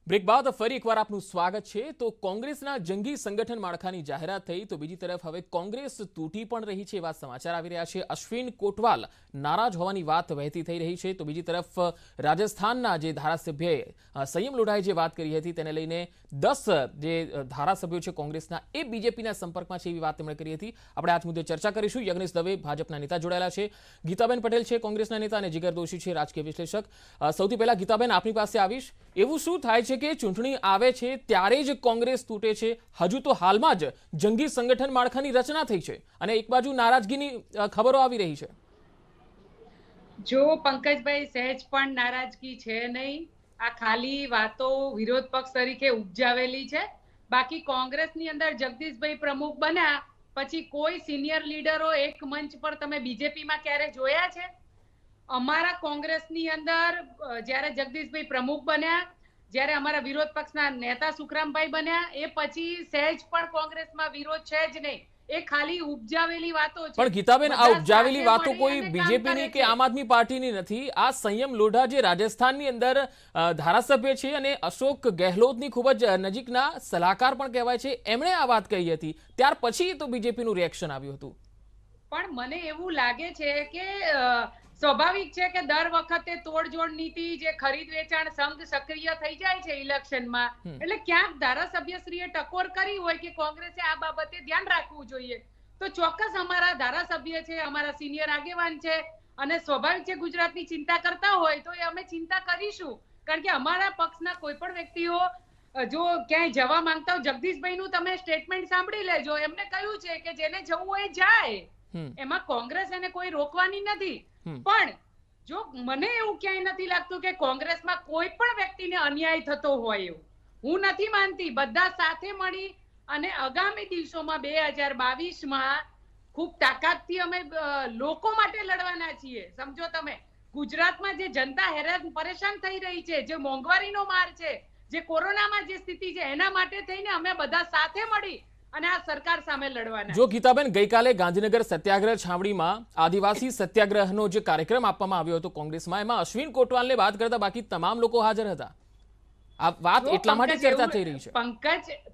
Break બાદ ફરી એકવાર આપનું સ્વાગત છે। તો કોંગ્રેસના જંગી સંગઠન માળખાની જાહેરાત થઈ તો બીજી તરફ હવે કોંગ્રેસ તૂટી પણ રહી છે એવા સમાચાર આવી રહ્યા છે। અશ્વિન કોટવાલ નારાજ હોવાની વાત વહેતી થઈ રહી છે તો બીજી તરફ રાજસ્થાનના જે ધારાસભ્યએ સંયમ લોઢાએ જે વાત કરી હતી તેને લઈને 10 જે ધારાસભ્યો છે કોંગ્રેસના એ બીજેપીના સંપર્કમાં છે એવી વાત તેમણે કરી હતી। આપણે આ મુદ્દે ચર્ચા કરીશું। યજ્ઞેશ દવે ભાજપના નેતા જોડાયેલા છે, ગીતાબેન પટેલ છે કોંગ્રેસના નેતા અને જીગર દોશી છે રાજકીય વિશ્લેષક। સૌથી પહેલા ગીતાબેન આપની પાસે આવીશ। એવું શું થાય છે કે ચૂંટણી આવે છે ત્યારે જ કોંગ્રેસ તૂટે છે? હજુ તો હાલમાં જ જંગી સંગઠન માળખાની રચના થઈ છે અને એક બાજુ નારાજગીની ખબરો આવી રહી છે। જો પંકજભાઈ, સહેજ પણ નારાજગી છે નહીં। આ ખાલી વાતો વિરોધ પક્ષ તરીકે ઉપજાવેલી છે। બાકી કોંગ્રેસની અંદર જગદીશભાઈ પ્રમુખ બન્યા પછી કોઈ સિનિયર લીડરો એક મંચ પર તમે બીજેપીમાં ક્યારે જોયા છે? અમારા કોંગ્રેસની અંદર જ્યારે જગદીશભાઈ પ્રમુખ બન્યા, જ્યારે અમારા વિરોધ પક્ષના નેતા સુખરામભાઈ બન્યા, એ પછી સહેજ પણ કોંગ્રેસમાં વિરોધ છે જ નહીં। એ ખાલી ઉપજાવેલી વાતો છે। પણ ગીતાબેન, આ ઉપજાવેલી વાતો કોઈ બીજેપીની કે આમ આદમી પાર્ટીની નથી। આ સંયમ લોઢા જે રાજસ્થાનની અંદર ધારાસભ્ય છે અને અશોક ગેહલોતની ખૂબ જ નજીકના સલાહકાર પણ કહેવાય છે, એમણે આ વાત કહી હતી। ત્યાર પછી તો બીજેપીનું રિએક્શન આવ્યું હતું। પણ મને એવું લાગે છે કે સ્વાભાવિક છે કે દર વખતે તોડજોડ નીતિ જે ખરીદ વેચાણ સંઘ સક્રિય થઈ જાય છે ઇલેક્શનમાં, એટલે ક્યાંક ધારાસભ્યશ્રીએ ટકોર કરી હોય કે કોંગ્રેસે આ બાબતે ધ્યાન રાખવું જોઈએ। તો ચોક્કસ અમારા ધારાસભ્ય છે, અમારા સિનિયર આગેવાન છે અને સ્વાભાવિક છે ગુજરાતની ચિંતા કરતા હોય તો એ અમે ચિંતા કરીશું। કારણ કે અમારા પક્ષના કોઈ પણ વ્યક્તિઓ જો ક્યાંય જવા માંગતા હોય, જગદીશભાઈનું તમે સ્ટેટમેન્ટ સાંભળી લેજો, એમને કહ્યું છે કે જેને જવું હોય જાય, એમાં કોંગ્રેસ એને કોઈ રોકવાની નથી। પણ જો મને એવું ક્યાંય નથી લાગતું કે કોંગ્રેસમાં કોઈ પણ વ્યક્તિને અન્યાય થતો હોય એવું હું નથી માનતી। બધા સાથે મળી અને આગામી દિવસોમાં 2022માં ખૂબ તાકાતથી અમે લોકો માટે લડવાના છીએ। સમજો તમે, ગુજરાતમાં જે જનતા હેરાન પરેશાન થઈ રહી છે, જે મોંઘવારીનો માર છે, જે કોરોનામાં જે સ્થિતિ છે, એના માટે થઈને અમે બધા સાથે મળી અને આ સરકાર સામે લડવાના। જો ગીતાબેન, ગઈકાલે ગાંધીનગર સત્યાગ્રહ છાવણીમાં આદિવાસી સત્યાગ્રહનો જે કાર્યક્રમ આપવામાં આવ્યો હતો કોંગ્રેસમાં, એમાં અશ્વિન કોટવાલને વાત કરતા બાકી તમામ લોકો હાજર હતા। આ વાત એટલા માટે ચર્ચા થઈ રહી છે।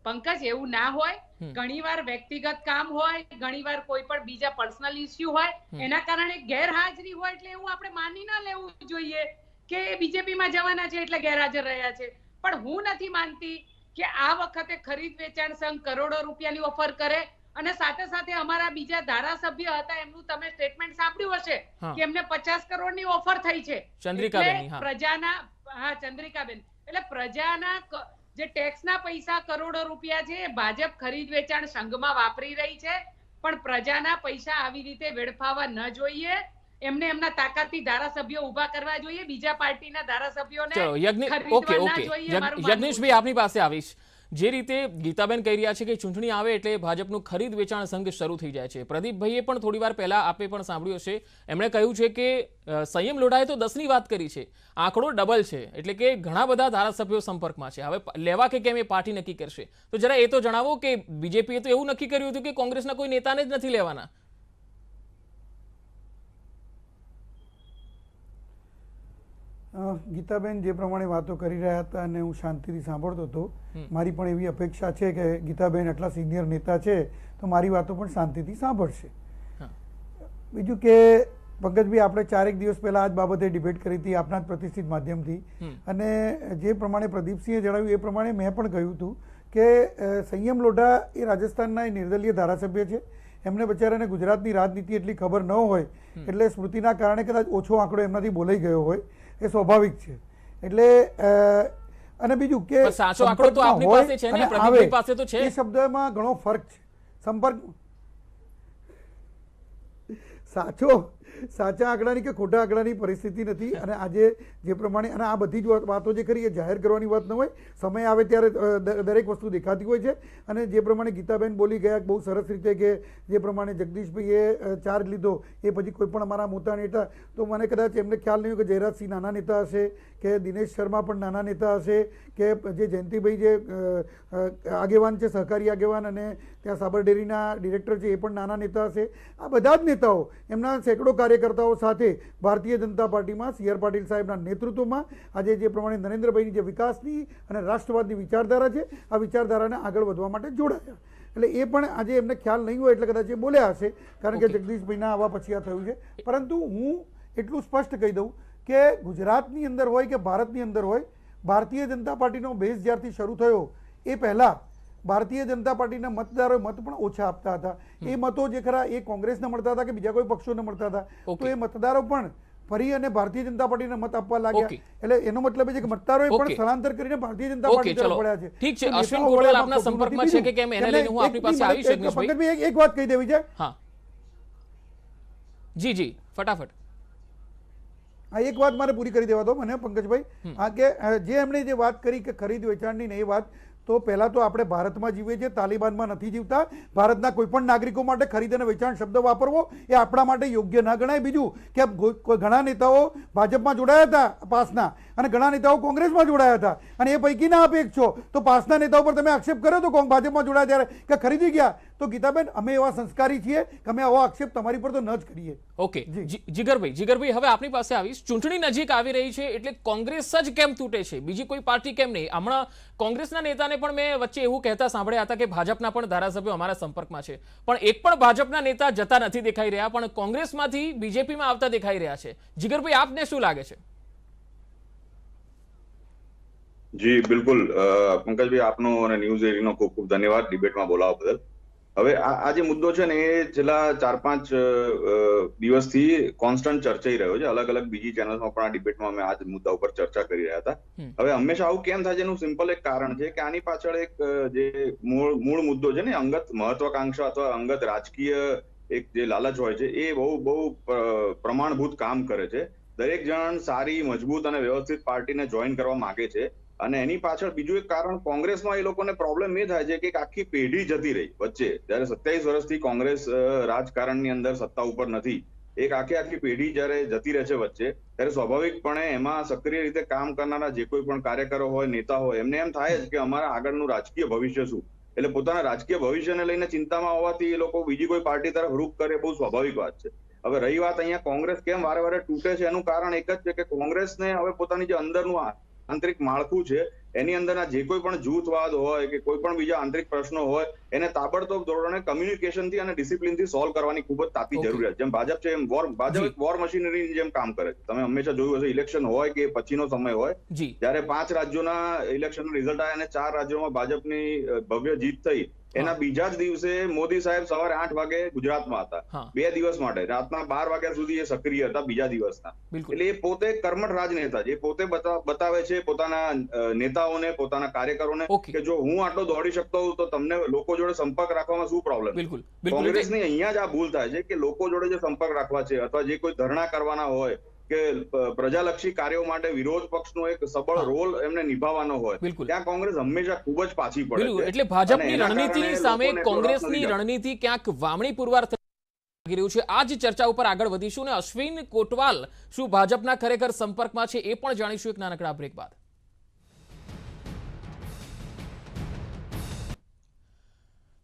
પંકજ, એવું ના હોય। ઘણીવાર વ્યક્તિગત કામ હોય, ઘણીવાર કોઈ પણ બીજા પર્સનલ ઇશ્યુ હોય, એના કારણે ગેરહાજરી હોય, એટલે એવું આપણે માની ના લેવું જોઈએ કે બીજેપીમાં જવાના છે એટલે ગેરહાજર રહ્યા છે। પણ હું નથી માનતી કે આ વખતે ખરીદ વેચાણ સંઘ કરોડો રૂપિયાની ઓફર કરે અને સાથે સાથે અમારા બીજા ધારાસભ્ય હતા, એમનું તમે સ્ટેટમેન્ટ સાંભળ્યું હશે કે એમને 50 કરોડની ઓફર થઈ છે પ્રજાના। હા, ચંદ્રિકાબેન, એટલે પ્રજાના જે ટેક્સના પૈસા કરોડો રૂપિયા છે એ ભાજપ ખરીદ વેચાણ સંઘમાં વાપરી રહી છે, પણ પ્રજાના પૈસા આવી રીતે વેડફાવા ન જોઈએ। એમને એમના તાકાતથી ધારાસભ્યો ઉભા કરવા જોઈએ, બીજા પાર્ટીના ધારાસભ્યોને ખરીદવા ના જોઈએ। યજ્ઞેશભાઈ, આપની પાસે આવીશ। જે રીતે ગીતાબેન કહી રહ્યા છે કે ચૂંટણી આવે એટલે ભાજપનું ખરીદ વેચાણ સંઘ શરૂ થઈ જાય છે। પ્રદીપભાઈએ પણ થોડીવાર પહેલા આપે પણ સાંભળ્યું હશે, એમણે કહ્યું છે કે સંયમ લોઢાએ તો 10ની વાત કરી છે, આંકડો ડબલ છે, એટલે કે ઘણા બધા ધારાસભ્યો સંપર્કમાં છે। હવે લેવા કે કેમ એ પાર્ટી નક્કી કરશે। તો જરા એ તો જણાવો કે બીજેપીએ તો એવું નક્કી કર્યું હતું કે કોંગ્રેસના કોઈ નેતાને જ નથી લેવાના। ગીતાબેન જે પ્રમાણે વાતો કરી રહ્યા હતા અને હું શાંતિથી સાંભળતો હતો, મારી પણ એવી અપેક્ષા છે કે ગીતાબેન આટલા સિનિયર નેતા છે તો મારી વાતો પણ શાંતિથી સાંભળશે। બીજું કે પંકજભાઈ, આપણે 4 દિવસ પહેલા આ બાબતે ડિબેટ કરી હતી આપના જ પ્રતિષ્ઠિત માધ્યમથી, અને જે પ્રમાણે પ્રદીપસિંહે જણાવ્યું એ પ્રમાણે મેં પણ કહ્યું હતું કે સંયમ લોઢા એ રાજસ્થાનના નિર્દલીય ધારાસભ્ય છે। એમને બચારાને ગુજરાતની રાજનીતિ એટલી ખબર ન હોય, એટલે સ્મૃતિના કારણે કદાચ ઓછો આંકડો એમનાથી બોલાઈ ગયો હોય, એ સ્વાભાવિક છે। એટલે અને બીજું કે સાચો આંકડો તો આપની પાસે છે ને, પ્રદીપભાઈ પાસે તો છે। એ શબ્દમાં ઘણો ફરક છે। સંપર્ક સાચા આંકડાની કે ખોટા આંકડાની પરિસ્થિતિ નથી। અને આજે જે પ્રમાણે અને આ બધી જ વાતો જે કરી એ જાહેર કરવાની વાત ન હોય, સમય આવે ત્યારે દરેક વસ્તુ દેખાતી હોય છે। અને જે પ્રમાણે ગીતાબેન બોલી ગયા બહુ સરસ રીતે કે જે પ્રમાણે જગદીશભાઈએ ચાર્જ લીધો એ પછી કોઈ પણ અમારા મોટા નેતા, તો મને કદાચ એમને ખ્યાલ નહીં હોય કે જયરાજસિંહ નાના નેતા હશે, કે દિનેશ શર્મા પણ નાના નેતા હશે, કે જે જયંતિભાઈ જે આગેવાન છે, સહકારી આગેવાન, અને ત્યાં સાબર ડેરીના ડિરેક્ટર છે એ પણ નાના નેતા હશે। આ બધા જ નેતાઓ એમના સેંકડો કાર્યકર્તાઓ સાથે ભારતીય જનતા પાર્ટીમાં સી આર પાટીલ સાહેબના નેતૃત્વમાં આજે જે પ્રમાણે નરેન્દ્રભાઈની જે વિકાસની અને રાષ્ટ્રવાદની વિચારધારા છે આ વિચારધારાને આગળ વધવા માટે જોડાયા. એટલે એ પણ આજે એમને ખ્યાલ નહીં હોય એટલે કદાચ એ બોલ્યા હશે, કારણ કે જગદીશભાઈના આવવા પછી આ થયું છે. પરંતુ હું એટલું સ્પષ્ટ કહી દઉં કે ગુજરાતની અંદર હોય કે ભારતની અંદર હોય, ભારતીય જનતા પાર્ટીનો બેઝ જ્યારથી શરૂ થયો એ પહેલા ભારતીય જનતા પાર્ટીના મતદારોએ મત પણ ઓછા આપતા હતા. એ મતો જે ખરા એ કોંગ્રેસને મળતા હતા કે બીજા કોઈ પક્ષોને મળતા હતા, તો એ મતદારો પણ ફરી અને ભારતીય જનતા પાર્ટીને મત આપવા લાગ્યા. એટલે એનો મતલબ એ છે કે મતદારોએ પણ સ્થળાંતર કરીને ભારતીય જનતા પાર્ટી તરફ વળ્યા છે. ઠીક છે, અશ્વિન કોટવાલ આપના સંપર્કમાં છે કે કેમ એને લઈને હું આપની પાસે આવીશ. પંકજભાઈ એક વાત કહી દેવી છે. હા જી જી ફટાફટ. આ એક વાત મારે પૂરી કરી દેવા દો મને પંકજભાઈ. આ કે જે એમણે જે વાત કરી કે ખરીદ વેચાણની ને એ વાત, તો પહેલા તો આપણે ભારતમાં જીવીએ છીએ, તાલિબાનમાં નથી જીવતા. ભારતના કોઈ પણ નાગરિકો માટે ખરીદ અને વેચાણ શબ્દ વાપરવો એ આપણા માટે યોગ્ય ના ગણાય. બીજું કે ઘણા નેતાઓ ભાજપમાં જોડાયા હતા પાસના, અને ઘણા નેતાઓ કોંગ્રેસમાં જોડાયા હતા, અને એ પૈકીના આપ એક છો. તો પાસના નેતાઓ પર તમે આક્ષેપ કર્યો તો ભાજપમાં જોડાયા ત્યારે કે ખરીદી ગયા, તો ગીતાબેન અમે એવા સંસ્કારી છીએ કે અમે આવો આક્ષેપ તમારી પર તો ન જ કરીએ. ઓકે જીગરભાઈ હવે આપની પાસે આવીશ. ચૂંટણી નજીક આવી રહી છે એટલે કોંગ્રેસ જ કેમ તૂટે છે, બીજી કોઈ પાર્ટી કેમ નહીં? હમણાં કોંગ્રેસના નેતાને પણ મેં વચ્ચે એવું કહેતા સાંભળ્યા હતા કે ભાજપના પણ ધારાસભ્યો અમારા સંપર્કમાં છે, પણ એક પણ ભાજપના નેતા જતા નથી દેખાઈ રહ્યા, પણ કોંગ્રેસમાંથી બીજેપીમાં આવતા દેખાઈ રહ્યા છે. જીગરભાઈ આપને શું લાગે છે? જી બિલકુલ પંકજભાઈ, આપનો અને ન્યૂઝ 18નો ખૂબ ખૂબ ધન્યવાદ ડિબેટમાં બોલાવવા બદલ. હવે આ જે મુદ્દો છે ને એ છેલ્લા 4-5 દિવસથી કોન્સ્ટન્ટ ચર્ચાઈ રહ્યો છે. અલગ અલગ બીજી ચેનલ્સમાં પણ આ ડિબેટમાં અમે આ જ મુદ્દા ઉપર ચર્ચા કરી રહ્યા હતા. હવે હંમેશા આવું કેમ થાય છે એનું સિમ્પલ એક કારણ છે કે આની પાછળ એક જે મૂળ મુદ્દો છે ને, અંગત મહત્વાકાંક્ષા અથવા અંગત રાજકીય એક જે લાલચ હોય છે એ બહુ પ્રમાણભૂત કામ કરે છે. દરેક જણ સારી મજબૂત અને વ્યવસ્થિત પાર્ટીને જોઈન કરવા માંગે છે, અને એની પાછળ બીજું એક કારણ કોંગ્રેસમાં એ લોકોને પ્રોબ્લેમ એ થાય છે કે આખી પેઢી જતી રહી વચ્ચે. જયારે 27 વર્ષથી કોંગ્રેસ રાજકારણની અંદર સત્તા ઉપર નથી, એક આખી પેઢી જયારે જતી રહે છે વચ્ચે, ત્યારે સ્વાભાવિકપણે એમાં સક્રિય રીતે કામ કરનારા જે કોઈ પણ કાર્યકરો હોય, નેતા હોય, એમને એમ થાય જ કે અમારા આગળનું રાજકીય ભવિષ્ય શું. એટલે પોતાના રાજકીય ભવિષ્યને લઈને ચિંતામાં હોવાથી એ લોકો બીજી કોઈ પાર્ટી તરફ રૂખ કરે, બહુ સ્વાભાવિક વાત છે. હવે રહી વાત અહીંયા કોંગ્રેસ કેમ વારે વારે તૂટે છે, એનું કારણ એક જ છે કે કોંગ્રેસને હવે પોતાની જે અંદરનું આંતરિક માળખું છે એની અંદરના જે કોઈ પણ જૂથવાદ હોય કે કોઈ પણ બીજા આંતરિક પ્રશ્નો હોય એને તાબડતોબ ધોરણે કમ્યુનિકેશનથી અને ડિસિપ્લિનથી સોલ્વ કરવાની ખૂબ જ તાતી જરૂરિયાત. જેમ ભાજપ છે એમ ભાજપ વોર મશીનરીની જેમ કામ કરે છે. તમે હંમેશા જોયું હશે, ઇલેક્શન હોય કે પછીનો સમય હોય, જ્યારે 5 રાજ્યોના ઇલેક્શનના રિઝલ્ટ આવ્યા અને 4 રાજ્યોમાં ભાજપની ભવ્ય જીત થઈ, એના બીજા જ દિવસે મોદી સાહેબ સવારે 8 વાગે ગુજરાતમાં હતા, 2 દિવસ માટે, રાતના 12 વાગ્યા સુધી એ સક્રિય હતા બીજા દિવસના. એટલે એ પોતે કર્મઠ રાજનેતા છે, એ પોતે બતાવે છે પોતાના નેતાઓને, પોતાના કાર્યકરોને કે જો હું આટલો દોડી શકતો હોઉં તો તમને લોકો જોડે સંપર્ક રાખવામાં શું પ્રોબ્લેમ. કોંગ્રેસની અહીંયા જ આ ભૂલ થાય છે કે લોકો જોડે જે સંપર્ક રાખવા છે અથવા જે કોઈ ધરણા કરવાના હોય કે પ્રજાલક્ષી કાર્યો માટે વિરોધ પક્ષનો એક સબળ રોલ એમને નિભાવવાનો હોય, ત્યાં કોંગ્રેસ હંમેશા ખૂબ જ પાછી પડે છે. એટલે ભાજપની રણનીતિની સામે કોંગ્રેસની રણનીતિ ક્યાંક વામણી પુરવાર લાગી રહ્યું છે. આ જ ચર્ચા ઉપર આગળ વધીશું, ને અશ્વિન કોટવાલ શું ભાજપના ખરેખર સંપર્કમાં છે એ પણ જાણીશું એક નાનકડા બ્રેક બાદ.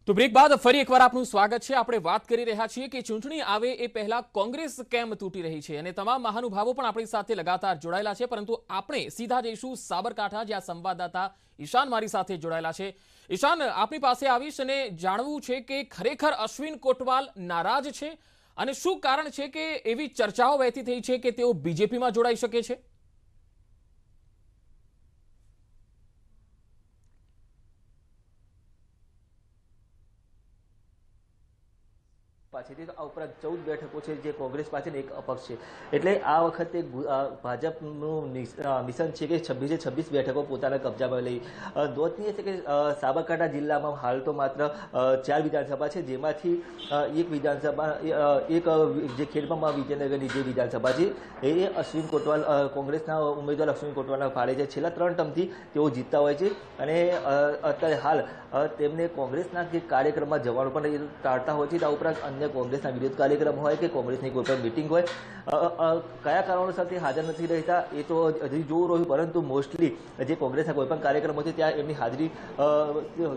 તો બ્રેક બાદ ફરી એકવાર આપનું સ્વાગત છે. આપણે વાત કરી રહ્યા છીએ કે ચૂંટણી આવે એ પહેલા કોંગ્રેસ કેમ તૂટી રહી છે, અને તમામ મહાનુભાવો પણ આપણી સાથે લગાતાર જોડાયેલા છે. પરંતુ આપણે સીધા જઈશું સાબરકાંઠા, જ્યાં સંવાદદાતા ઈશાન મારી સાથે જોડાયેલા છે. ઈશાન, આપની પાસે આવીશ અને જાણવું છે કે ખરેખર અશ્વિન કોટવાલ નારાજ છે, અને શું કારણ છે કે એવી ચર્ચાઓ વહેતી થઈ છે કે તેઓ બીજેપીમાં જોડાઈ શકે છે? પાસેથી આ ઉપરાંત 14 બેઠકો છે જે કોંગ્રેસ પાસે એક અપક્ષ છે. એટલે આ વખતે ભાજપનું મિશન છે કે 26 બેઠકો પોતાના કબજામાં લઈ. નોંધનીય છે કે સાબરકાંઠા જિલ્લામાં હાલ તો માત્ર 4 વિધાનસભા છે, જેમાંથી એક વિધાનસભા જે ખેડબ્રહ્મા વિજયનગરની જે વિધાનસભા છે એ અશ્વિન કોટવાલ, કોંગ્રેસના ઉમેદવાર અશ્વિન કોટવાલના ફાળે છે. છેલ્લા 3 ટર્મથી તેઓ જીતતા હોય છે, અને અત્યારે હાલ તેમને કોંગ્રેસના જે કાર્યક્રમમાં જવાનું પણ ટાળતા હોય છે. આ ઉપરાંત અન્ય કોંગ્રેસના વિરોધ કાર્યક્રમ હોય કે કોંગ્રેસની કોઈ પણ મિટિંગ હોય, કયા કારણોસર તે હાજર નથી રહેતા એ તો હજી જોવું રહ્યું, પરંતુ મોસ્ટલી જે કોંગ્રેસના કોઈ પણ કાર્યક્રમ હોય ત્યાં એમની હાજરી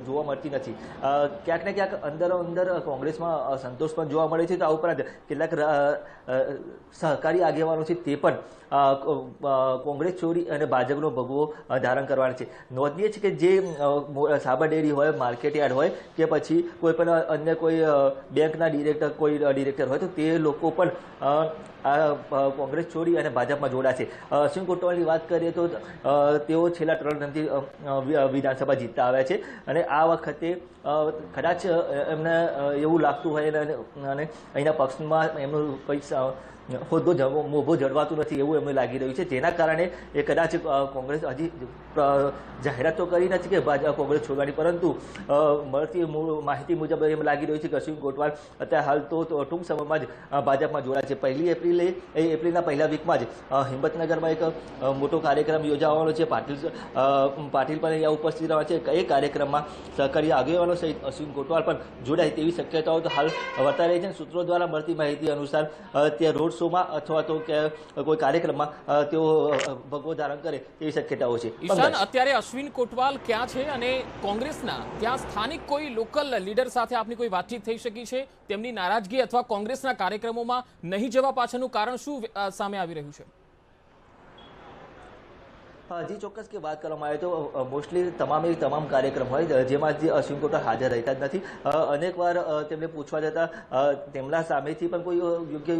જોવા મળતી નથી. ક્યાંક ને ક્યાંક અંદર કોંગ્રેસમાં સંતોષ પણ જોવા મળે છે. તો આ ઉપરાંત કેટલાક સહકારી આગેવાનો છે તે પણ કોંગ્રેસ છોડી અને ભાજપનો ભગવો ધારણ કરવાનો છે. નોંધનીય છે કે જે સાબર ડેરી હોય, માર્કેટ યાર્ડ હોય કે પછી કોઈ પણ અન્ય કોઈ બેંકના ડિરેક્ટર હોય તો તે લોકો પણ કોંગ્રેસ છોડી અને ભાજપમાં જોડાશે. અશ્વિન કોટવાલની વાત કરીએ તો તેઓ છેલ્લા 3 ટર્મથી વિધાનસભા જીતતા આવ્યા છે અને આ વખતે કદાચ એમને એવું લાગતું હોય અને અહીંના પક્ષમાં એમનું પૈસા હોદ્દો મોભો જળવાતું નથી એવું એમને લાગી રહ્યું છે, જેના કારણે એ કદાચ કોંગ્રેસ હજી જાહેરાત તો કરી નથી કે કોંગ્રેસ છોડવાની, પરંતુ મળતી માહિતી મુજબ એમ લાગી રહ્યું છે કે અશ્વિન કોટવાલ અત્યારે હાલ તો ટૂંક સમયમાં જ ભાજપમાં જોડાય છે. 1 એપ્રિલના પહેલા વીકમાં જ હિંમતનગરમાં એક મોટો કાર્યક્રમ યોજાવાનો છે. પાટીલ પણ અહીંયા ઉપસ્થિત રહ્યા છે. એ કાર્યક્રમમાં સહકારી આગેવાનો સહિત અશ્વિન કોટવાલ પણ જોડાય તેવી શક્યતાઓ તો હાલ વર્તાઈ રહી છે. સૂત્રો દ્વારા મળતી માહિતી અનુસાર ત્યાં રોડ શોમાં અથવા તો કોઈ કાર્યક્રમમાં તેઓ ભગવો ધારણ કરે તેવી શક્યતાઓ છે. ઈશાન, અત્યારે અશ્વિન કોટવાલ ક્યાં છે અને કોંગ્રેસના ત્યાં સ્થાનિક કોઈ લોકલ લીડર સાથે આપની કોઈ વાતચીત થઈ શકી છે? તેમની નારાજગી અથવા કોંગ્રેસના કાર્યક્રમોમાં નહીં જવા પાછળનું કારણ શું સામે આવી રહ્યું છે? જી ચોક્કસ કે વાત કરવામાં આવે તો મોસ્ટલી તમામ કાર્યક્રમ હોય જેમાં જે અશ્વિન કોટવાલ હાજર રહેતા જ નથી. અનેકવાર તેમને પૂછવા જતાં તેમના સામેથી પણ કોઈ યોગ્ય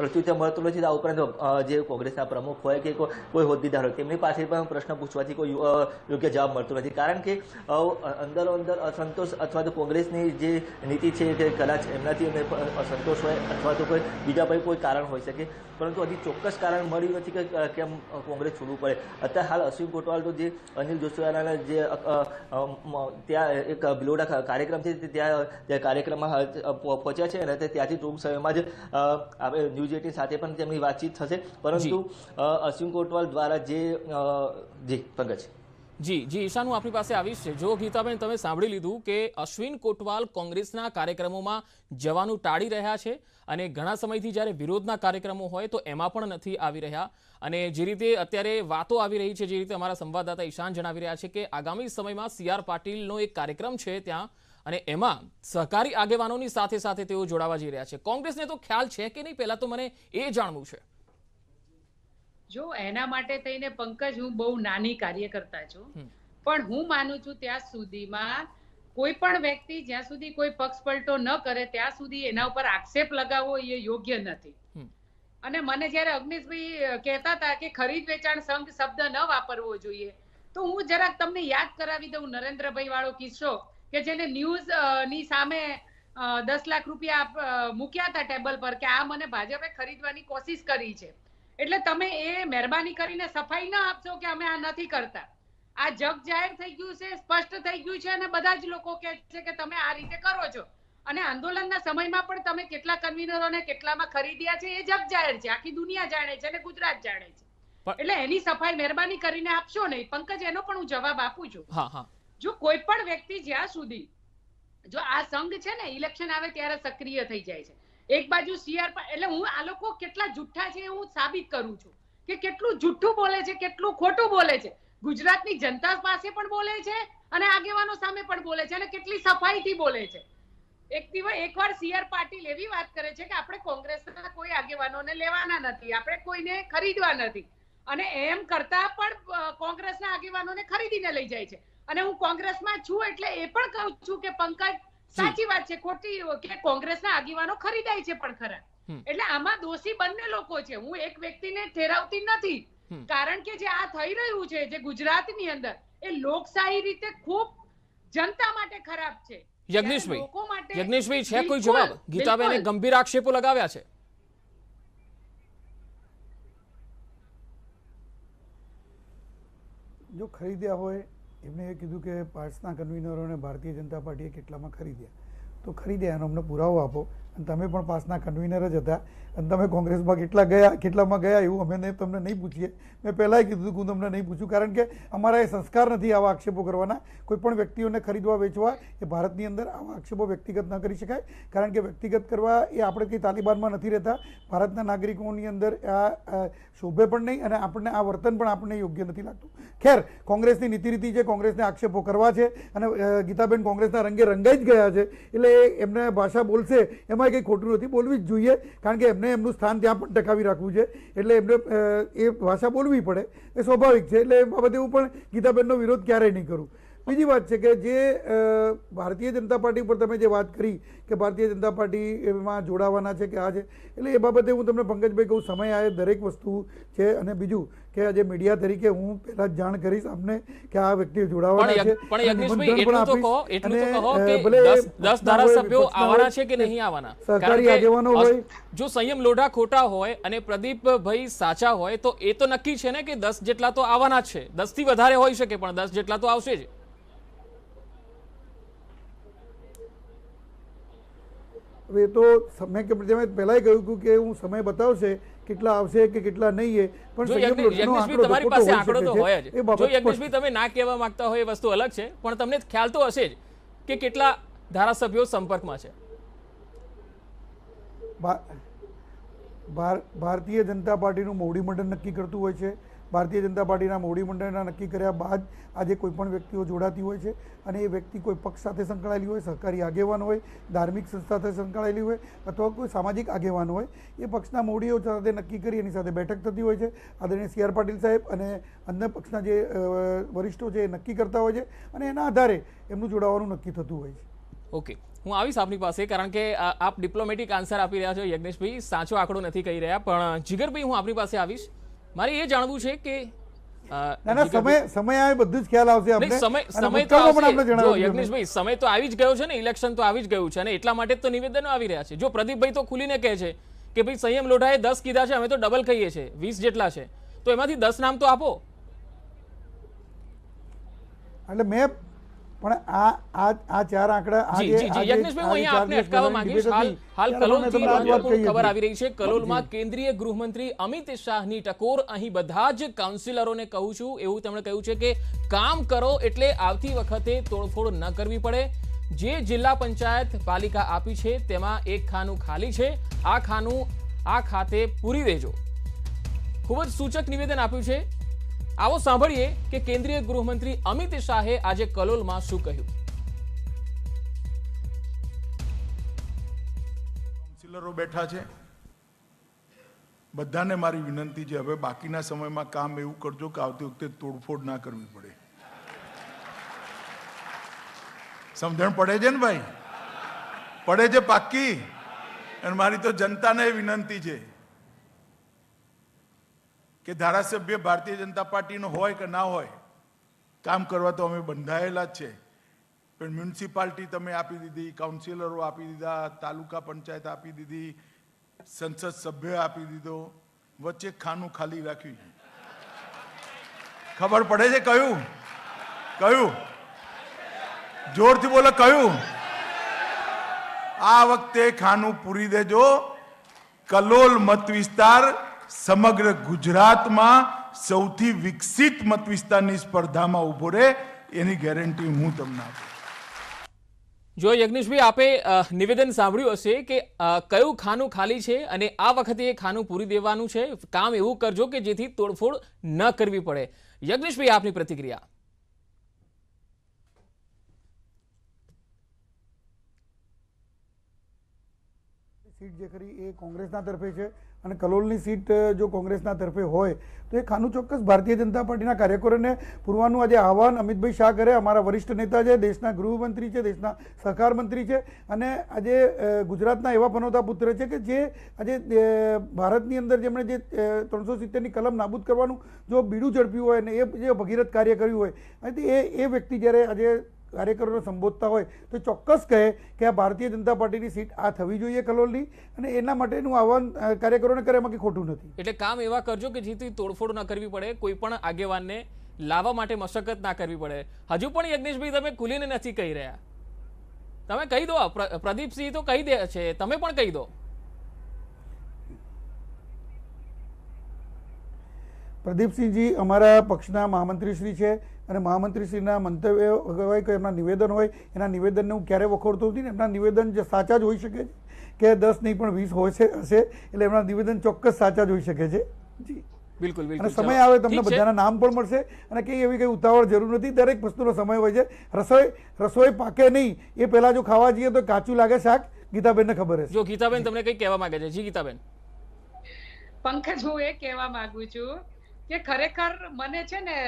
પ્રત્યુત્તર મળતું નથી. આ ઉપરાંત જે કોંગ્રેસના પ્રમુખ હોય કે કોઈ હોદ્દેદાર હોય તેમની પાસે પણ પ્રશ્ન પૂછવાથી કોઈ યોગ્ય જવાબ મળતો નથી, કારણ કે અંદર અસંતોષ અથવા તો કોંગ્રેસની જે નીતિ છે કે કદાચ એમનાથી એમને અસંતોષ હોય અથવા તો કોઈ બીજા કોઈ કારણ હોઈ શકે, પરંતુ હજી ચોક્કસ કારણ મળ્યું નથી કે કેમ કોંગ્રેસ છોડવું પડે. અત્યારે હાલ અશ્વિન કોટવાલ તો જે અનિલ જોશીવાલાના જે ત્યાં એક બિલોડા કાર્યક્રમ છે ત્યાં કાર્યક્રમમાં પહોંચ્યા છે અને ત્યાંથી ટૂંક સમયમાં જ ન્યૂઝ 18 સાથે પણ તેમની વાતચીત થશે, પરંતુ અશ્વિન કોટવાલ દ્વારા જી પંકજ. જી ઈશાન, હું આપણી પાસે આવીશ. જો ગીતાબેન, તમે સાંભળી લીધું કે અશ્વિન કોટવાલ કોંગ્રેસના કાર્યક્રમોમાં જવાનું ટાળી રહ્યા છે અને ઘણા સમયથી જ્યારે વિરોધના કાર્યક્રમો હોય તો એમાં પણ નથી આવી રહ્યા. અને જે રીતે અત્યારે વાતો આવી રહી છે, જે રીતે અમારા સંવાદદાતા ઈશાન જણાવી રહ્યા છે કે આગામી સમયમાં CR પાટીલનો એક કાર્યક્રમ છે ત્યાં અને એમાં સહકારી આગેવાનોની સાથે સાથે તેઓ જોડાવા જઈ રહ્યા છે. કોંગ્રેસને તો ખ્યાલ છે કે નહીં, પહેલા તો મને એ જાણવું છે. જો એના માટે થઈને પંકજ, હું બહુ નાની કાર્યકર્તા છું, પણ હું માનું છું ત્યાં સુધીમાં કોઈ પણ વ્યક્તિ જ્યાં સુધી કોઈ પક્ષ પલટો ન કરે ત્યાં સુધી એના ઉપર આક્ષેપ લગાવવો એ યોગ્ય નથી. અને મને જ્યારે અગ્નિશભાઈ કહેતા હતા કે ખરીદ વેચાણ સંઘ શબ્દ ન વાપરવો જોઈએ, તો હું જરાક તમને યાદ કરાવી દઉં નરેન્દ્રભાઈ વાળો કિસ્સો કે જેને ન્યૂઝ ની સામે 10 લાખ રૂપિયા મૂક્યા હતા ટેબલ પર કે આ મને ભાજપે ખરીદવાની કોશિશ કરી છે. એટલે તમે એ મહેરબાની કરીને સફાઈ ના આપશો કે અમે આ નથી કરતા. આ જગ જાહેર થઈ ગયું છે, સ્પષ્ટ થઈ ગયું છે અને બધા જ લોકો કહે છે કે તમે આ રીતે કરો છો. અને આંદોલનના સમયમાં પણ તમે કેટલા કન્વીનરોને કેટલામાં ખરીદ્યા છે એ જગ જાહેર છે, આખી દુનિયા જાણે છે અને ગુજરાત જાણે છે. એટલે એની સફાઈ મહેરબાની કરીને આપશો નહીં. પંકજ, એનો પણ હું જવાબ આપું છું. જો કોઈ પણ વ્યક્તિ જ્યાં સુધી જો આ સંઘ છે ને ઇલેક્શન આવે ત્યારે સક્રિય થઈ જાય છે, એક બાજુ CR એટલે હું આ લોકો કેટલા જુઠ્ઠા છે હું સાબિત કરું છું કે કેટલું જુઠ્ઠું બોલે છે, કેટલું ખોટું બોલે છે. ગુજરાતની જનતા પાસે પણ બોલે છે અને આગેવાનો સામે પણ બોલે છે અને કેટલી સફાઈથી બોલે છે. એકવાર CR પાટીલ એવી વાત કરે છે કે આપણે કોંગ્રેસના કોઈ આગેવાનોને લેવાના નથી, આપણે કોઈને ખરીદવા નથી, અને એમ કરતા પણ કોંગ્રેસના આગેવાનોને ખરીદીને લઈ જાય છે. અને હું કોંગ્રેસમાં છું એટલે એ પણ કહું છું કે પંકજ, સાચી વાત છે, ખોટી કે કોંગ્રેસના આગેવાનો ખરીદાય છે પણ ખરા. એટલે આમાં દોષી બંને લોકો છે. હું એક વ્યક્તિને ઠેરાવતી નથી, કારણ કે જે આ થઈ રહ્યું છે જે ગુજરાતની અંદર એ લોકશાહી રીતે ખૂબ જનતા માટે ખરાબ છે. યજ્ઞેશભાઈ, છે કોઈ જવાબ? ગીતાબેને ગંભીર આક્ષેપો લગાવ્યા છે. જો ખરીદ્યા હોય, એમને એ કીધું કે પાર્ટીના કન્વીનરોને ભારતીય જનતા પાર્ટીએ કેટલામાં ખરીદ્યા, તો ખરીદ્યા એનો અમને પુરાવો આપો. અને તમે પણ પાસના કન્વીનર જ હતા અને તમે કોંગ્રેસમાં કેટલામાં ગયા એવું અમે તમને નહીં પૂછીએ. મેં પહેલાંય કીધું કે હું તમને નહીં પૂછું, કારણ કે અમારા એ સંસ્કાર નથી આવા આક્ષેપો કરવાના. કોઈ પણ વ્યક્તિઓને ખરીદવા વેચવા એ ભારતની અંદર આવા આક્ષેપો વ્યક્તિગત ન કરી શકાય, કારણ કે વ્યક્તિગત કરવા એ આપણે કંઈ તાલિબાનમાં નથી રહેતા. ભારતના નાગરિકોની અંદર આ શોભે પણ નહીં અને આપણને આ વર્તન પણ આપણને યોગ્ય નથી લાગતું. ખેર, કોંગ્રેસની નીતિ રીતિ છે, કોંગ્રેસને આક્ષેપો કરવા છે અને ગીતાબેન કોંગ્રેસના રંગે રંગાઈ જ ગયા છે એટલે એમને ભાષા બોલશે એમાં કંઈ ખોટું નથી, બોલવી જ જોઈએ, કારણ કે એમને એમનું સ્થાન ત્યાં પણ ટકાવી રાખવું છે એટલે એમને એ ભાષા બોલવી પડે, એ સ્વાભાવિક છે. એટલે એ બાબતે હું પણ ગીતાબેનનો વિરોધ ક્યારેય નહીં કરું. બીજી વાત છે કે જે ભારતીય જનતા પાર્ટી પર તમે જે વાત કરી કે ભારતીય જનતા પાર્ટીમાં જોડાવાના છે કે આ છે, એટલે એ બાબતે હું તમને પંકજભાઈ કહું, સમય આવે દરેક વસ્તુ છે. અને બીજું કે આજે મીડિયા તરીકે હું પહેલા જ જાણ કરીશ આપને કે આ વ્યક્તિ જોડાવાના છે. પણ યજ્ઞેશભાઈ એટલું તો કહો કે 10 ધારાસભ્યો આવવાના છે કે નહીં આવવાના? સહકારી આગેવાનો હોય, જો સંયમ લોઢા ખોટા હોય અને પ્રદીપભાઈ સાચા હોય તો એ તો નક્કી છે ને કે 10 જેટલા તો આવવાના જ છે. 10 થી વધારે હોઈ શકે પણ 10 જેટલા તો આવશે જ. હવે તો મેં પહેલાંય કહ્યું કે હું સમય બતાવશે કેટલા આવશે કે કેટલા નહીં, યજ્ઞેશભાઈ તમારી પાસે આંકડો તો હોય જ. જો યજ્ઞેશભાઈ તમે ના કહેવા માંગતા હોય એ વસ્તુ અલગ છે, પણ તમને ખ્યાલ તો હશે જ કે કેટલા ધારાસભ્યો સંપર્કમાં છે. ભારતીય જનતા પાર્ટીનું મોવડી મંડળ નક્કી કરતું હોય છે. ભારતીય જનતા પાર્ટીના મોવડી મંડળના નક્કી કર્યા બાદ આજે કોઈ પણ વ્યક્તિઓ જોડાતી હોય છે અને એ વ્યક્તિ કોઈ પક્ષ સાથે સંકળાયેલી હોય, સહકારી આગેવાન હોય, ધાર્મિક સંસ્થા સાથે સંકળાયેલી હોય અથવા કોઈ સામાજિક આગેવાન હોય, એ પક્ષના મોવડીઓ સાથે નક્કી કરી એની સાથે બેઠક થતી હોય છે. આદરણીય CR પાટીલ સાહેબ અને અન્ય પક્ષના જે વરિષ્ઠો છે એ નક્કી કરતા હોય છે અને એના આધારે એમનું જોડાવાનું નક્કી થતું હોય છે. ઓકે, હું આવીશ આપની પાસે, કારણ કે આપ ડિપ્લોમેટિક આન્સર આપી રહ્યા છો યજ્ઞેશભાઈ, સાચો આંકડો નથી કહી રહ્યા. પણ જીગરભાઈ હું આપની પાસે આવીશ. મારે એ જાણવું છે કે સમય આવે બધું જ ખ્યાલ આવશે આપણે. સમય તો યજ્ઞેશભાઈ સમય તો આવી જ ગયો છે ને, ઇલેક્શન તો આવી જ ગયું છે અને એટલા માટે તો નિવેદનો આવી રહ્યા છે. જો પ્રદીપભાઈ તો ખુલીને કહે છે કે ભાઈ સંયમ લોઢાએ 10 કીધા છે, અમે તો ડબલ કહીએ છીએ, 20 જેટલા છે, તો એમાંથી 10 નામ તો આપો. એટલે મેં પણ આ ચાર આંકડા યજ્ઞેશભાઈ હું અહીંયા આપને અટકાવવા માંગીશ. હાલ કલોલથી ખબર આવી રહી છે. કલોલમાં કેન્દ્રીય ગૃહમંત્રી અમિત શાહની ટકોર. અહીં બધા જ કાઉન્સિલરોને કહું છું એવું તેમણે કહ્યું છે કે કામ કરો એટલે આવતી વખતે તોડફોડ ન કરવી પડે. જે જિલ્લા પંચાયત પાલિકા આપી છે તેમાં એક ખાનું ખાલી છે, આ ખાતે પૂરી દેજો. ખૂબ જ સૂચક નિવેદન આપ્યું છે. આવો સાંભળીએ કે કેન્દ્રીય ગૃહમંત્રી અમિત શાહે આજે કલોલમાં શું કહ્યું. કાઉન્સિલરો બેઠા છે, બધાને મારી વિનંતી છે, હવે બાકીના સમયમાં કામ એવું કરજો કે આવતી વખતે તોડફોડ ના કરવી પડે. સમજણ પડે છે ને ભાઈ? પડે છે પાક્કી? અને મારી તો જનતાને વિનંતી છે કે ધારાસભ્ય ભારતીય જનતા પાર્ટીનો હોય કે ના હોય, કામ કરવા તો અમે બંધાયેલા જ છે. પણ મ્યુનિસિપાલિટી તમે આપી દીધી, કાઉન્સિલરો આપી દીધા, તાલુકા પંચાયત આપી દીધી, સંસદ સભ્ય આપી દીધો, વચ્ચે ખાનું ખાલી રાખ્યું. ખબર પડે છે કયું? જોરથી બોલો કયું? આ વખતે ખાનું પૂરી દેજો. કલોલ મત વિસ્તાર સમગ્ર ગુજરાતમાં સૌથી વિકસિત મત વિસ્તારની સ્પર્ધામાં ઉભો રહે એની ગેરંટી હું તમને આપું. જો યજ્ઞેશભાઈ આપે નિવેદન સાંભળ્યું હશે કે કયું ખાનું ખાલી છે અને આ વખતે એ ખાનું પૂરી દેવાનું છે. કામ એવું કરજો કે જેથી તોડફોડ ન કરવી પડે. યજ્ઞેશભાઈ આપની પ્રતિક્રિયા. સીટ જે ખરી એ કોંગ્રેસના તરફે છે અને કલોલની સીટ જો કોંગ્રેસના તરફે હોય તો એ ખાનું ચોક્કસ ભારતીય જનતા પાર્ટીના કાર્યકરોને પૂરવાનું આજે આહવાન અમિતભાઈ શાહ કરે. અમારા વરિષ્ઠ નેતા છે, દેશના ગૃહમંત્રી છે, દેશના સહકાર મંત્રી છે અને આજે ગુજરાતના એવા પનોતા પુત્ર છે કે જે આજે ભારતની અંદર જેમણે જે 370ની કલમ નાબૂદ કરવાનું જો બીડું ઝડપ્યું હોય અને એ જે ભગીરથ કાર્ય કર્યું હોય, એ વ્યક્તિ જ્યારે આજે કાર્યકરોને સંબોધતા હોય તો ચોક્કસ કહે કે આ ભારતીય જનતા પાર્ટીની સીટ આ થવી જોઈએ કલોલની, અને એના માટેનું આહવાન કાર્યકરોને કરે એમાં કંઈ ખોટું નથી. એટલે કામ એવા કરજો કે જેથી તોડફોડ ન કરવી પડે, કોઈ પણ આગેવાનને લાવવા માટે મશક્કત ના કરવી પડે. હજુ પણ યજ્ઞેશભાઈ તમે ખુલીને નથી કહી રહ્યા, તમે કહી દો, પ્રદીપસિંહ તો કહી દે છે, તમે પણ કહી દો. પ્રદીપસિંહજી અમારા પક્ષના મહામંત્રીશ્રી છે અને મહામંત્રીશ્રીના મંતવ્ય હોય કે એમના નિવેદન હોય, એના નિવેદનને હું ક્યારે વખોડતો નથી ને. એમના નિવેદન જે સાચા જ હોઈ શકે છે કે 10 નહીં પણ 20 હોય છે હશે, એટલે એમના નિવેદન ચોક્કસ સાચા જ હોઈ શકે છે. જી બિલકુલ અને બિલકુલ. સમય આવે તમને બધાના નામ પણ મળશે અને કઈ એવી કઈ ઉતાવળ જરૂર નથી. દરેક વસ્તુનો સમય હોય છે. રસોઈ પાકે નહીં એ પહેલા જો ખાવા જઈએ તો કાચું લાગે શાક. ગીતાબેનને ખબર હશે. જો ગીતાબેન તમને કઈ કહેવા માંગે છે. જી ગીતાબેન. પંકજ, હું એ કહેવા માંગુ છું કે ખરેખર મને છે ને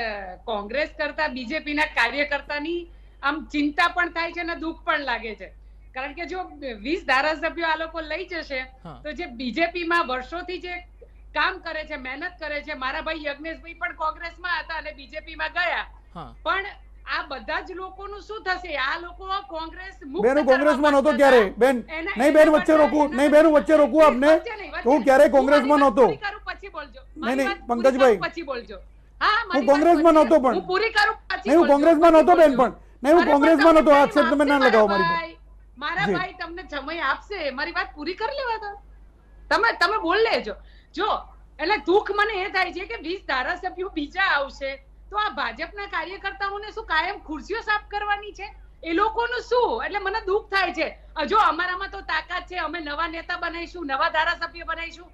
કોંગ્રેસ કરતા બીજેપી ના કાર્યકર્તાની આમ ચિંતા પણ થાય છે અને દુઃખ પણ લાગે છે. કારણ કે જો 20 ધારાસભ્યો આ લોકો લઈ જશે તો જે બીજેપી માં વર્ષોથી જે કામ કરે છે, મહેનત કરે છે, મારા ભાઈ યજ્ઞેશભાઈ પણ કોંગ્રેસમાં હતા અને બીજેપી માં ગયા, પણ આ બધા જ લોકોનું શું થશે? આ લોકો કોંગ્રેસ બેન કોંગ્રેસમાં નહોતો ક્યારે. બેન નહીં, બેન વચ્ચે રોકું નહીં, બેન વચ્ચે રોકું આપને. હું ક્યારે કોંગ્રેસમાં નહોતો. પછી બોલજો. નહીં નહીં પંકજભાઈ, પછી બોલજો. હા, હું કોંગ્રેસમાં નહોતો પણ. હું પૂરી કરું પછી. નહીં, હું કોંગ્રેસમાં નહોતો બેન, પણ નહીં, હું કોંગ્રેસમાં નહોતો. આ શબ્દ તમે ના લગાવો મારી. મારા ભાઈ તમને સમય આપશે, મારી વાત પૂરી કરી લેવા દો. તમે બોલ લેજો. જો એટલે દુઃખ મને એ થાય છે કે 20 ધારાસભ્યો બીજા આવશે તો આ ભાજપના કાર્યકર્તાઓને શું કાયમ ખુરશીઓ સાફ કરવાની છે? એ લોકોનું શું? એટલે મને દુઃખ થાય છે. જો અમારામાં તો તાકાત છે, અમે નવા નેતા બનાવીશું, નવા ધારાસભ્ય બનાવીશું,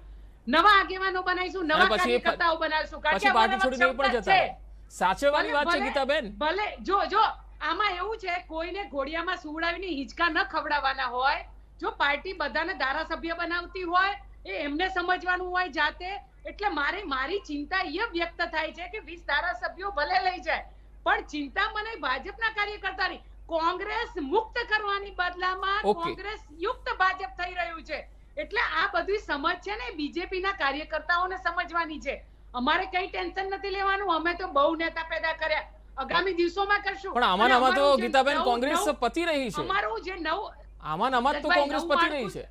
નવા આગેવાનો બનાવીશું, નવા કાર્યકર્તાઓ બનાવીશું. કારણ કે પાર્ટી છોડીને પણ જતા. સાચવવાની વાત છે ગીતાબેન. ભલે જો આમાં એવું છે, કોઈને ઘોડિયામાં સુવડાવીને હિંચકા ન ખવડાવવાના હોય. જો પાર્ટી બધાને ધારાસભ્ય બનાવતી હોય એ એમને સમજવાનું હોય જાતે. એટલે મારી ચિંતા એ વ્યક્ત થાય છે કે 20 ધારાસભ્યો ભલે લઈ જાય, પણ ચિંતા મને ભાજપના કાર્યકર્તાની. કોંગ્રેસ મુક્ત કરવાની બદલામાં કોંગ્રેસ યુક્ત ભાજપ થઈ રહ્યું છે. એટલે આ બધી સમજ છે ને બીજેપી ના કાર્યકર્તાઓને સમજવાની છે. અમારે કઈ ટેન્શન નથી લેવાનું. અમે તો બહુ નેતા પેદા કર્યા, આગામી દિવસોમાં કરશું. પણ આમાં તો ગીતાબેન કોંગ્રેસ પતી રહી છે. અમારું જે આમાં તો કોંગ્રેસ પતી રહી છે.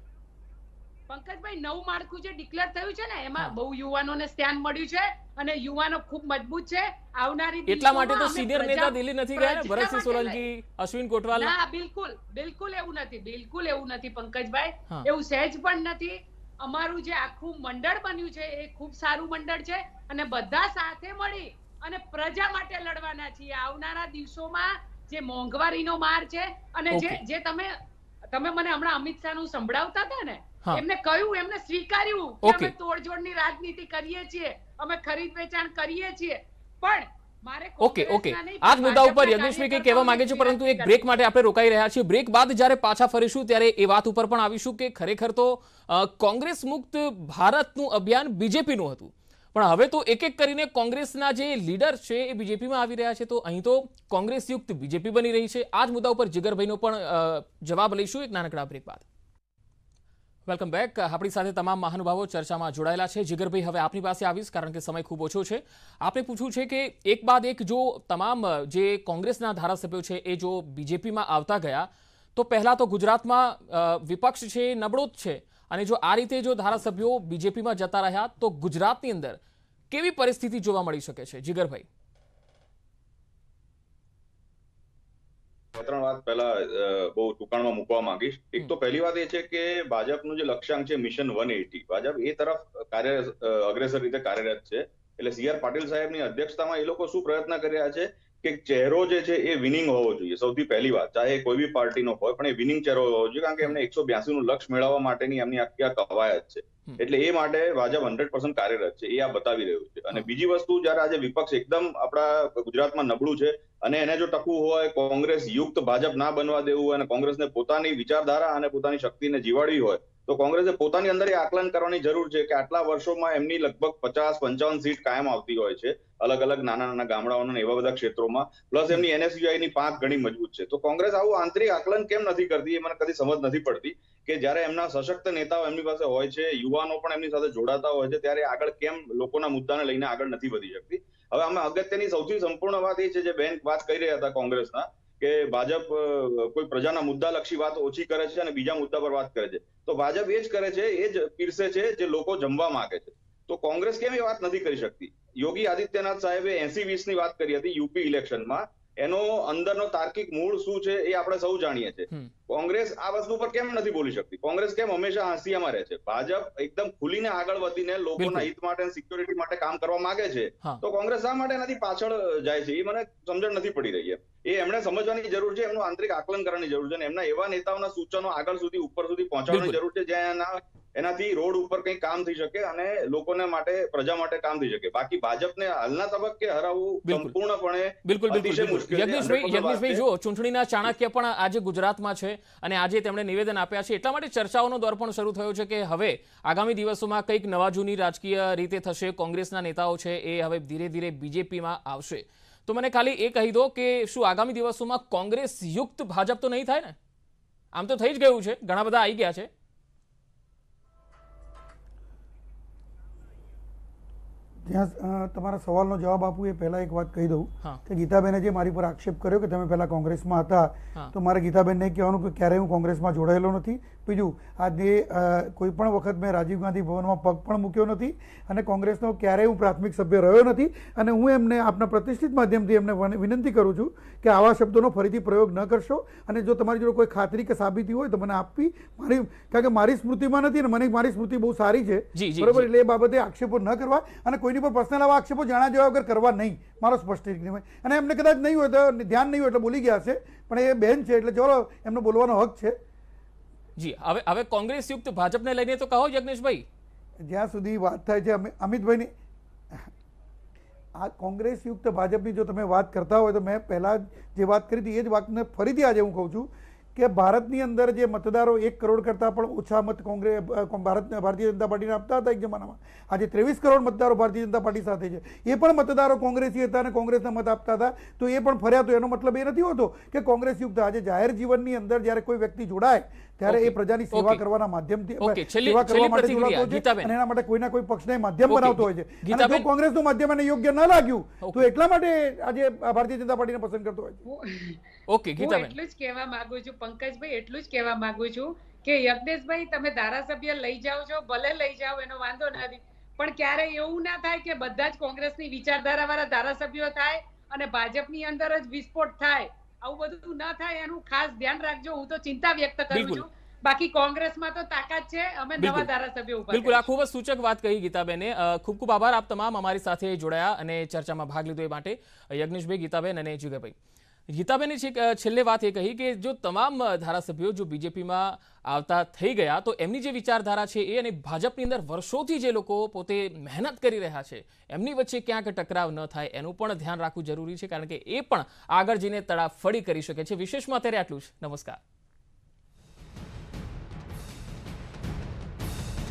પંકજભાઈ, નવું માળખું જે ડિક્લેર થયું છે ને એમાં બહુ યુવાનોને સ્થાન મળ્યું છે અને યુવાનો ખૂબ મજબૂત છે. આવનારી એટલા માટે તો સિનિયર નેતા દિલ્હી નથી ગયા ને, ભરતસિંહ સોલંકી, અશ્વિન કોટવાલ. ના, બિલકુલ એવું નથી. બિલકુલ એવું નથી પંકજભાઈ, એવું સહેજ પણ નથી. અમારું જે આખું મંડળ બન્યું છે એ ખૂબ સારું મંડળ છે અને બધા સાથે મળી અને પ્રજા માટે લડવાના છીએ. આવનારા દિવસોમાં જે મોંઘવારીનો માર છે અને જે તમે મને હમણાં અમિત શાહ નું સંભળાવતા હતા ને, એમને કહ્યું, એમને સ્વીકાર્યું કે અમે તોડજોડની રાજનીતિ કરીએ છીએ, અમે ખરીદ વેચાણ કરીએ છીએ, પણ ઓકે આ જ મુદ્દા ઉપર યજ્ઞેશભાઈ કંઈ કહેવા માંગે છે, પરંતુ એક બ્રેક માટે આપણે રોકાઈ રહ્યા છીએ. બ્રેક બાદ જ્યારે પાછા ફરીશું ત્યારે એ વાત ઉપર પણ આવીશું કે ખરેખર તો કોંગ્રેસ મુક્ત ભારતનું અભિયાન બીજેપીનું હતું, પણ હવે તો એક એક કરીને કોંગ્રેસના જે લીડર છે એ બીજેપીમાં આવી રહ્યા છે, તો અહીં તો કોંગ્રેસ યુક્ત બીજેપી બની રહી છે. આ જ મુદ્દા ઉપર જીગરભાઈનો પણ જવાબ લઈશું એક નાનકડા બ્રેક બાદ. Welcome back. આપણી સાથે તમામ મહાનુભાવો ચર્ચામાં જોડાયેલા છે. જીગરભાઈ, હવે આપની પાસે આવીશ કારણ કે સમય ખૂબ ઓછો છે. આપણે પૂછવું છે કે એક બાદ એક જો તમામ જે કોંગ્રેસના ધારાસભ્યો છે એ જો બીજેપીમાં આવતા ગયા તો પહેલા તો ગુજરાતમાં વિપક્ષ છે નબળો જ છે, અને જો આ રીતે જો ધારાસભ્યો બીજેપીમાં જતા રહ્યા તો ગુજરાતની અંદર કેવી પરિસ્થિતિ જોવા મળી શકે છે? જીગરભાઈ. ત્રણ વાત પહેલા બહુ ટૂંકાણમાં મૂકવા માંગીશ. એક તો પહેલી વાત એ છે કે ભાજપનું જે લક્ષ્યાંક છે મિશન 180, ભાજપ એ તરફ અગ્રેસર રીતે કાર્યરત છે. એટલે CR પાટીલ સાહેબની અધ્યક્ષતામાં એ લોકો શું પ્રયત્ન કરી રહ્યા છે કે ચહેરો જે છે એ વિનિંગ હોવો જોઈએ. સૌથી પહેલી વાત, ચાહે કોઈ બી પાર્ટીનો હોય પણ એ વિનિંગ ચહેરો હોવો જોઈએ, કારણ કે એમને 182 નું લક્ષ્ય મેળવવા માટેની એમની આખી આ કવાયત છે. એટલે એ માટે ભાજપ 100% કાર્યરત છે, એ આ બતાવી રહ્યું છે. અને બીજી વસ્તુ, જયારે આજે વિપક્ષ એકદમ આપણા ગુજરાતમાં નબળું છે અને એને જો ટકવું હોય, કોંગ્રેસ યુક્ત ભાજપ ના બનવા દેવું અને કોંગ્રેસને પોતાની વિચારધારા અને પોતાની શક્તિને જીવાડવી હોય તો કોંગ્રેસે પોતાની અંદર એ આકલન કરવાની જરૂર છે કે આટલા વર્ષોમાં એમની લગભગ 50-55 સીટ કાયમ આવતી હોય છે અલગ અલગ નાના ગામડાઓના એવા બધા ક્ષેત્રોમાં, પ્લસ એમની NSUI ની પાંખ ઘણી મજબૂત છે. તો કોંગ્રેસ આવું આંતરિક આકલન કેમ નથી કરતી એ મને કદી સમજ નથી પડતી કે જ્યારે એમના સશક્ત નેતાઓ એમની પાસે હોય છે, યુવાનો પણ એમની સાથે જોડાતા હોય છે, ત્યારે આગળ કેમ લોકોના મુદ્દાને લઈને આગળ નથી વધી શકતી. હવે આમાં અગત્યની સૌથી સંપૂર્ણ વાત એ છે જે બેન વાત કરી રહ્યા હતા કોંગ્રેસના, કે ભાજપ કોઈ પ્રજાના મુદ્દાલક્ષી વાત ઓછી કરે છે અને બીજા મુદ્દા પર વાત કરે છે. તો ભાજપ એ જ કરે છે, એ જ પીરસે છે જે લોકો જમવા માંગે છે. તો કોંગ્રેસ કેમ એ વાત નથી કરી શકતી? યોગી આદિત્યનાથ સાહેબે 80-20 ની વાત કરી હતી યુપી ઇલેક્શનમાં, એનો અંદરનો તાર્કિક મૂળ શું છે એ આપણે સૌ જાણીએ છીએ. કોંગ્રેસ આ વસ્તુ પર કેમ નથી બોલી શકતી? કોંગ્રેસ કેમ હંમેશા હાંસિયામાં રહે છે? ભાજપ એકદમ ખુલીને આગળ વધીને લોકોના હિત માટે અને સિક્યોરિટી માટે કામ કરવા માંગે છે, તો કોંગ્રેસ શા માટે એનાથી પાછળ જાય છે? એ મને સમજણ નથી પડી રહી. એ એમણે સમજવાની જરૂર છે, એમનું આંતરિક આકલન કરવાની જરૂર છે, અને એમના એવા નેતાઓના સૂચનો આગળ સુધી ઉપર સુધી પહોંચાડવાની જરૂર છે જ્યાં એનાથી રોડ ઉપર કંઈ કામ થઈ શકે અને લોકોને માટે, પ્રજા માટે કામ થઈ શકે. બાકી ભાજપને હાલના તબક્કે હરાવવું સંપૂર્ણપણે અતિશય મુશ્કેલ છે. યજ્ઞેશભાઈ જુઓ, ચૂંટણીના ચાણક્ય પણ આજે ગુજરાતમાં છે અને આજે તેમણે નિવેદન આપ્યા છે, એટલા માટે ચર્ચાઓનો દોર પણ શરૂ થયો છે કે હવે આગામી દિવસોમાં કંઈક નવા જૂની રાજકીય રીતે થશે. કોંગ્રેસના નેતાઓ છે એ હવે ધીરે ધીરે બીજેપીમાં આવશે. તો મને ખાલી એ કહી દો કે શું આગામી દિવસોમાં કોંગ્રેસ યુક્ત ભાજપ તો નહીં થાય ને? આમ તો થઈ જ ગયું છે, ઘણા બધા આવી ગયા છે. ત્યાં તમારા સવાલનો જવાબ આપું એ પહેલા એક વાત કહી દઉં કે ગીતાબેને જે મારી પર આક્ષેપ કર્યો કે તમે પહેલા કોંગ્રેસમાં હતા, તો મારે ગીતાબેનને કહેવાનું કે ક્યારેય હું કોંગ્રેસમાં જોડાયેલો નથી. બીજું, આજે કોઈ પણ વખત મેં રાજીવ ગાંધી ભવનમાં પગ પણ મૂક્યો નથી અને કોંગ્રેસનો ક્યારેય હું પ્રાથમિક સભ્ય રહ્યો નથી. અને હું એમને આપના પ્રતિષ્ઠિત માધ્યમથી એમને વિનંતી કરું છું કે આવા શબ્દોનો ફરીથી પ્રયોગ ન કરશો. અને જો તમારી જોડે કોઈ ખાતરી કે સાબિતી હોય તો મને આપવી. કારણ કે મારી સ્મૃતિમાં નથી અને મને મારી સ્મૃતિ બહુ સારી છે, બરોબર? એટલે એ બાબતે આક્ષેપો ન કરવા અને કોઈની પર પર્સનલ આવા આક્ષેપો જાણ્યા જેવા વગર કરવા નહીં, મારો સ્પષ્ટીકરણ. અને એમને કદાચ નહીં હોય તો ધ્યાન નહીં હોય એટલે બોલી ગયા હશે, પણ એ બેન છે એટલે ચલો એમનો બોલવાનો હક છે. જી, હવે કોંગ્રેસ યુક્ત ભાજપને લઈને તો કહો યજ્ઞેશભાઈ. જ્યાં સુધી વાત થાય છે અમિતભાઈની, આ કોંગ્રેસ યુક્ત ભાજપની જો તમે વાત કરતા હોય તો મેં પહેલા જે વાત કરી હતી એ જ વાતને ફરીથી આજે હું કહું છું કે ભારતની અંદર જે મતદારો 1 કરોડ કરતાં પણ ઓછા મત ભારતીય જનતા પાર્ટીને આપતા હતા એક જમાનામાં, આજે 23 કરોડ મતદારો ભારતીય જનતા પાર્ટી સાથે છે. એ પણ મતદારો કોંગ્રેસી હતા અને કોંગ્રેસના મત આપતા હતા, તો એ પણ ફર્યા. તો એનો મતલબ એ નથી હોતો કે કોંગ્રેસ યુક્ત. આજે જાહેર જીવનની અંદર જ્યારે કોઈ વ્યક્તિ જોડાય ત્યારે એ પ્રજાની સેવા કરવાના માધ્યમથી સેવા કરવા માટે જોડાતો છે અને એના માટે કોઈના કોઈ પક્ષને માધ્યમ બનાવતો હોય છે. અને જો કોંગ્રેસનું માધ્યમ એને યોગ્ય ન લાગ્યું તો એટલા માટે આજે ભારતીય જનતા પાર્ટીને પસંદ કરતો હોય છે. ઓકે, ગીતાબેન, એટલું જ કહેવા માંગુ છું પંકજભાઈ, એટલું જ કહેવા માંગુ છું કે યજ્ઞેશભાઈ તમે ધારાસભ્ય લઈ જાઓ છો, ભલે લઈ જાઓ, એનો વાંધો નથી, પણ ક્યારેય એવું ના થાય કે બધા જ કોંગ્રેસની વિચારધારા વાળા ધારાસભ્યો થાય અને ભાજપની અંદર જ વિસ્ફોટ થાય. આવું બધું ના થાય એનું ખાસ ધ્યાન રાખજો. હું તો ચિંતા વ્યક્ત કરું છું. બાકી કોંગ્રેસમાં તો તાકાત છે, અમે નવા ધારાસભ્યો ઉભા. બિલકુલ, આ ખૂબ જ સૂચક વાત કહી ગીતાબેને. ખૂબ ખૂબ આભાર આપ તમામ અમારી સાથે જોડાયા અને ચર્ચામાં ભાગ લીધો એ માટે. યજ્ઞેશભાઈ, ગીતાબેન અને જીગાભાઈ. ગીતાબેને છેલ્લે વાત એ કહી કે જો તમામ ધારાસભ્યો જો બીજેપીમાં આવતા થઈ ગયા તો એમની જે વિચારધારા છે એ અને ભાજપની અંદર વર્ષોથી જે લોકો પોતે મહેનત કરી રહ્યા છે એમની વચ્ચે ક્યાંક ટકરાવ ન થાય એનું પણ ધ્યાન રાખવું જરૂરી છે, કારણ કે એ પણ આગળ જઈને તડાફડી કરી શકે છે. વિશેષમાં અત્યારે આટલું જ. નમસ્કાર.